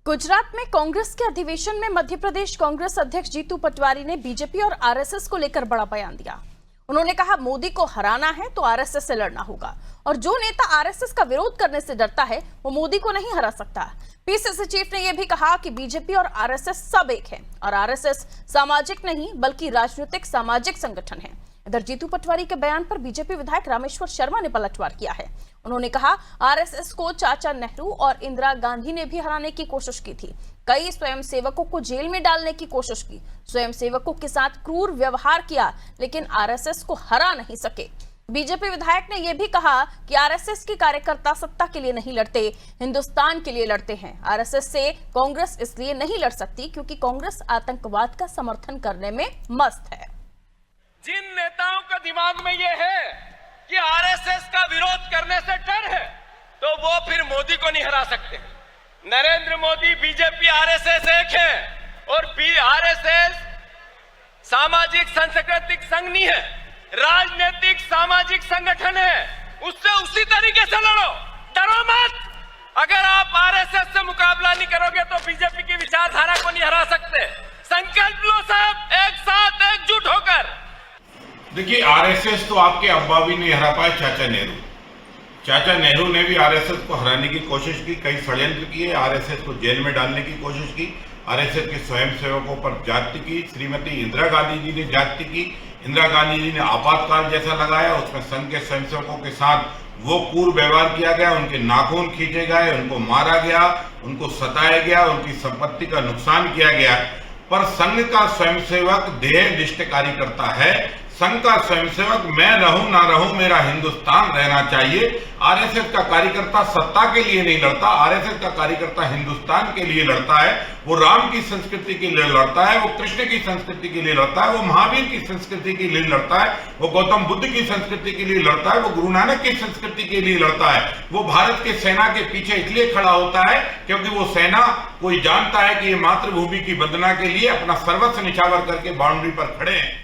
गुजरात में कांग्रेस के अधिवेशन में मध्य प्रदेश कांग्रेस अध्यक्ष जीतू पटवारी ने बीजेपी और आरएसएस को लेकर बड़ा बयान दिया। उन्होंने कहा, मोदी को हराना है तो आरएसएस से लड़ना होगा और जो नेता आरएसएस का विरोध करने से डरता है वो मोदी को नहीं हरा सकता। पीसीसी चीफ ने यह भी कहा कि बीजेपी और आरएसएस सब एक है और आरएसएस सामाजिक नहीं बल्कि राजनीतिक सामाजिक संगठन है। इधर जीतू पटवारी के बयान पर बीजेपी विधायक रामेश्वर शर्मा ने पलटवार किया है। उन्होंने कहा, आरएसएस को चाचा नेहरू और इंदिरा गांधी ने भी हराने की कोशिश की थी। कई स्वयंसेवकों को जेल में डालने की कोशिश की, स्वयंसेवकों के साथ क्रूर व्यवहार किया, लेकिन आरएसएस को हरा नहीं सके। बीजेपी विधायक ने यह भी कहा कि आरएसएस के कार्यकर्ता सत्ता के लिए नहीं लड़ते, हिंदुस्तान के लिए लड़ते हैं। आरएसएस से कांग्रेस इसलिए नहीं लड़ सकती क्योंकि कांग्रेस आतंकवाद का समर्थन करने में मस्त है। जिन नेताओं का दिमाग में ये है कि आरएसएस का विरोध करने से डर है, तो वो फिर मोदी को नहीं हरा सकते। नरेंद्र मोदी, बीजेपी, आरएसएस एक है और आरएसएस सामाजिक सांस्कृतिक संघ नहीं है, राजनीतिक सामाजिक संगठन है। उससे उसी तरीके से लड़ो, डरो मत। अगर आप आरएसएस से मुकाबला नहीं करोगे तो बीजेपी की विचारधारा को नहीं हरा सकते। संकल्प लो सब, एक साथ एकजुट होकर। देखिए, आरएसएस तो आपके अब्बा भी नहीं हरा पाए, चाचा नेहरू। चाचा नेहरू ने भी आरएसएस को हराने की कोशिश की, कई षड्यंत्र किए, आरएसएस को जेल में डालने की कोशिश की, आरएसएस के स्वयंसेवकों पर जाति की। श्रीमती इंदिरा गांधी जी ने जाति की। इंदिरा गांधी जी ने आपातकाल जैसा लगाया, उसमें संघ के स्वयंसेवकों के साथ वो क्रूर व्यवहार किया गया, उनके नाखून खींचे गए, उनको मारा गया, उनको सताया गया, उनकी संपत्ति का नुकसान किया गया। पर संघ का स्वयंसेवक देह निष्ठ कार्यकर्ता है। संघ का स्वयंसेवक मैं रहूं ना रहूं, मेरा हिंदुस्तान रहना चाहिए। आरएसएस का कार्यकर्ता सत्ता के लिए नहीं लड़ता, आरएसएस का कार्यकर्ता हिंदुस्तान के लिए लड़ता है। वो राम की संस्कृति के लिए लड़ता है, वो कृष्ण की संस्कृति के लिए लड़ता है, वो महावीर की संस्कृति के लिए लड़ता है, वो गौतम बुद्ध की संस्कृति के लिए लड़ता है, वो गुरु नानक की संस्कृति के लिए लड़ता है। वो भारत के सेना के पीछे इसलिए खड़ा होता है क्योंकि वो सेना कोई जानता है कि ये मातृभूमि की वंदना के लिए अपना सर्वस्व निछावर करके बाउंड्री पर खड़े हैं।